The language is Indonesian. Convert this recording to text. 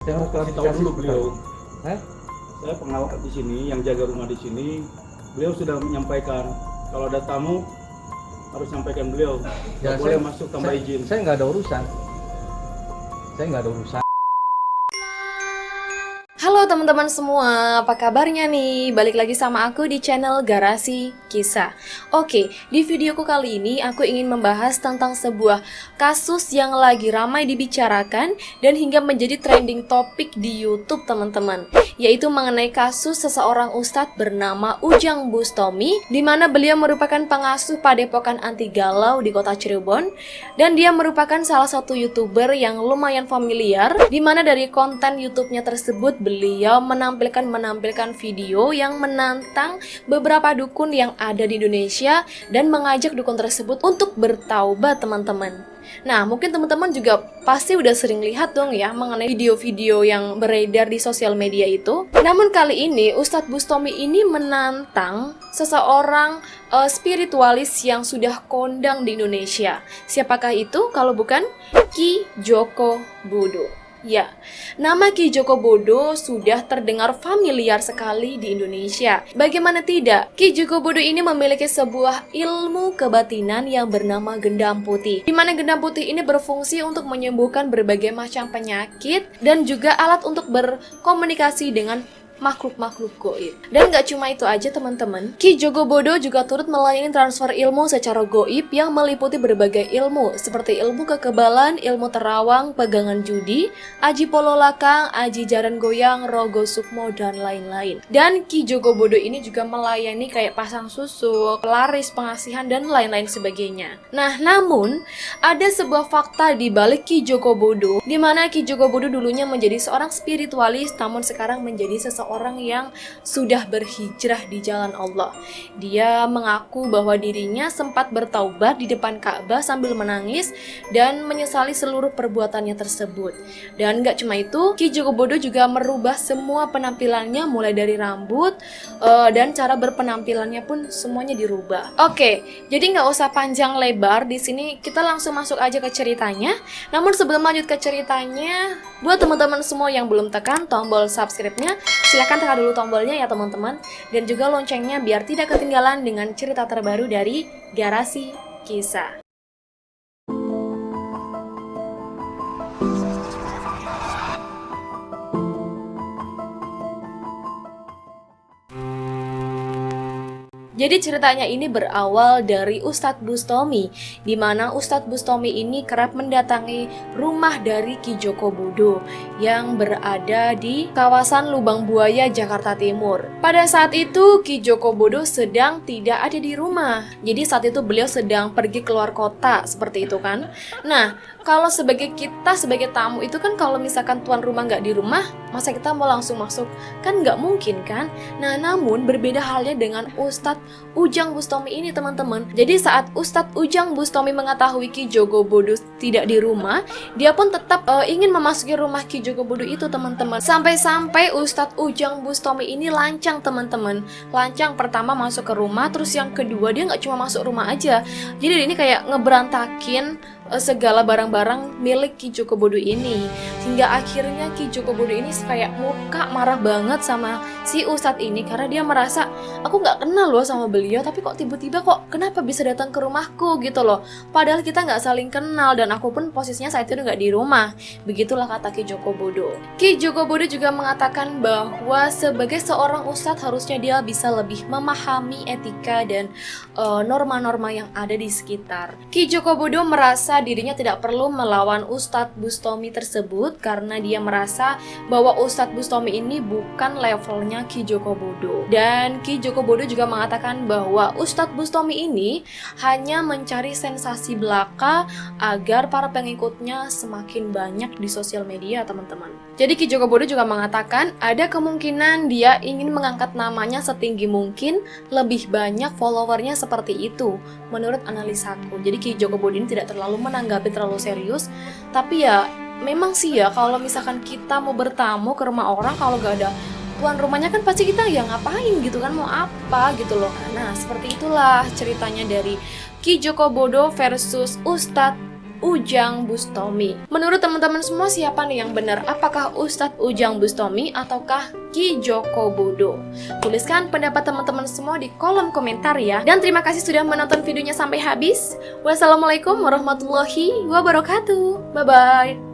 Saya harus Kasih tahu klarifikasi dulu beliau. Hah? Saya pengawal di sini, yang jaga rumah di sini. Beliau sudah menyampaikan kalau ada tamu harus sampaikan beliau. Ya, Nggak boleh masuk tanpa izin. Saya nggak ada urusan. Saya nggak ada urusan. Halo teman-teman semua, apa kabarnya nih? Balik lagi sama aku di channel Garasi Kisah. Oke, di videoku kali ini aku ingin membahas tentang sebuah kasus yang lagi ramai dibicarakan dan hingga menjadi trending topik di YouTube teman-teman, yaitu mengenai kasus seseorang ustadz bernama Ujang Bustomi, di mana beliau merupakan pengasuh padepokan anti galau di kota Cirebon, dan dia merupakan salah satu YouTuber yang lumayan familiar, di mana dari konten YouTube-nya tersebut beliau menampilkan video yang menantang beberapa dukun yang ada di Indonesia dan mengajak dukun tersebut untuk bertaubat teman-teman. Nah, mungkin teman-teman juga pasti udah sering lihat dong ya mengenai video-video yang beredar di sosial media itu. Namun kali ini Ustadz Bustomi ini menantang seseorang spiritualis yang sudah kondang di Indonesia. Siapakah itu kalau bukan Ki Joko Bodo? Ya, nama Ki Joko Bodo sudah terdengar familiar sekali di Indonesia. Bagaimana tidak, Ki Joko Bodo ini memiliki sebuah ilmu kebatinan yang bernama gendam putih, di mana gendam putih ini berfungsi untuk menyembuhkan berbagai macam penyakit dan juga alat untuk berkomunikasi dengan makhluk-makhluk goib. Dan gak cuma itu aja teman-teman, Ki Joko Bodo juga turut melayani transfer ilmu secara goib yang meliputi berbagai ilmu seperti ilmu kekebalan, ilmu terawang, pegangan judi, aji polo lakang, aji jaran goyang, rogo sukmo, dan lain-lain. Dan Ki Joko Bodo ini juga melayani kayak pasang susuk, pelaris pengasihan, dan lain-lain sebagainya. Nah, namun ada sebuah fakta di balik Ki Joko Bodo, di mana Ki Joko Bodo dulunya menjadi seorang spiritualis, namun sekarang menjadi seseorang yang sudah berhijrah di jalan Allah. Dia mengaku bahwa dirinya sempat bertaubat di depan Ka'bah sambil menangis dan menyesali seluruh perbuatannya tersebut. Dan gak cuma itu, Ki Joko Bodo juga merubah semua penampilannya mulai dari rambut dan cara berpenampilannya pun semuanya dirubah. Oke, jadi gak usah panjang lebar di sini, kita langsung masuk aja ke ceritanya. Namun sebelum lanjut ke ceritanya, buat teman-teman semua yang belum tekan tombol subscribe-nya, silahkan tekan dulu tombolnya ya teman-teman, dan juga loncengnya biar tidak ketinggalan dengan cerita terbaru dari Garasi Kisah. Jadi ceritanya ini berawal dari Ustadz Bustomi, di mana Ustadz Bustomi ini kerap mendatangi rumah dari Ki Joko Bodo yang berada di kawasan Lubang Buaya, Jakarta Timur. Pada saat itu Ki Joko Bodo sedang tidak ada di rumah. Jadi saat itu beliau sedang pergi keluar kota, seperti itu kan. Nah, kalau sebagai kita sebagai tamu itu kan kalau misalkan tuan rumah nggak di rumah, masa kita mau langsung masuk? Kan nggak mungkin kan? Nah, namun berbeda halnya dengan Ustadz Ujang Bustomi ini teman-teman. Jadi saat Ustadz Ujang Bustomi mengetahui Ki Joko Bodo tidak di rumah, dia pun tetap ingin memasuki rumah Ki Joko Bodo itu teman-teman. Sampai-sampai Ustadz Ujang Bustomi ini lancang teman-teman. Lancang pertama masuk ke rumah, terus yang kedua dia nggak cuma masuk rumah aja. Jadi ini kayak ngeberantakin segala barang-barang milik Ki Joko Bodo ini, hingga akhirnya Ki Joko Bodo ini kayak muka marah banget sama si Ustadz ini karena dia merasa, aku nggak kenal loh sama beliau, tapi kok tiba-tiba kok kenapa bisa datang ke rumahku gitu loh, padahal kita nggak saling kenal dan aku pun posisinya saat itu nggak di rumah. Begitulah kata Ki Joko Bodo. Ki Joko Bodo juga mengatakan bahwa sebagai seorang ustadz harusnya dia bisa lebih memahami etika dan norma-norma yang ada di sekitar. Ki Joko Bodo merasa dirinya tidak perlu melawan Ustadz Bustomi tersebut karena dia merasa bahwa Ustadz Bustomi ini bukan levelnya Ki Joko Bodo. Dan Ki Joko Bodo juga mengatakan bahwa Ustadz Bustomi ini hanya mencari sensasi belaka agar para pengikutnya semakin banyak di sosial media teman-teman. Jadi Ki Joko Bodo juga mengatakan ada kemungkinan dia ingin mengangkat namanya setinggi mungkin, lebih banyak followernya seperti itu menurut analisaku. Jadi Ki Joko Bodo ini tidak terlalu menanggapi terlalu serius, tapi ya memang sih ya kalau misalkan kita mau bertamu ke rumah orang, kalau gak ada tuan rumahnya kan pasti kita ya ngapain gitu kan, mau apa gitu loh. Nah seperti itulah ceritanya dari Ki Joko Bodo versus Ustadz Ujang Bustomi. Menurut teman-teman semua siapa nih yang benar? Apakah Ustadz Ujang Bustomi ataukah Ki Joko Bodo? Tuliskan pendapat teman-teman semua di kolom komentar ya. Dan terima kasih sudah menonton videonya sampai habis. Wassalamualaikum warahmatullahi wabarakatuh. Bye-bye.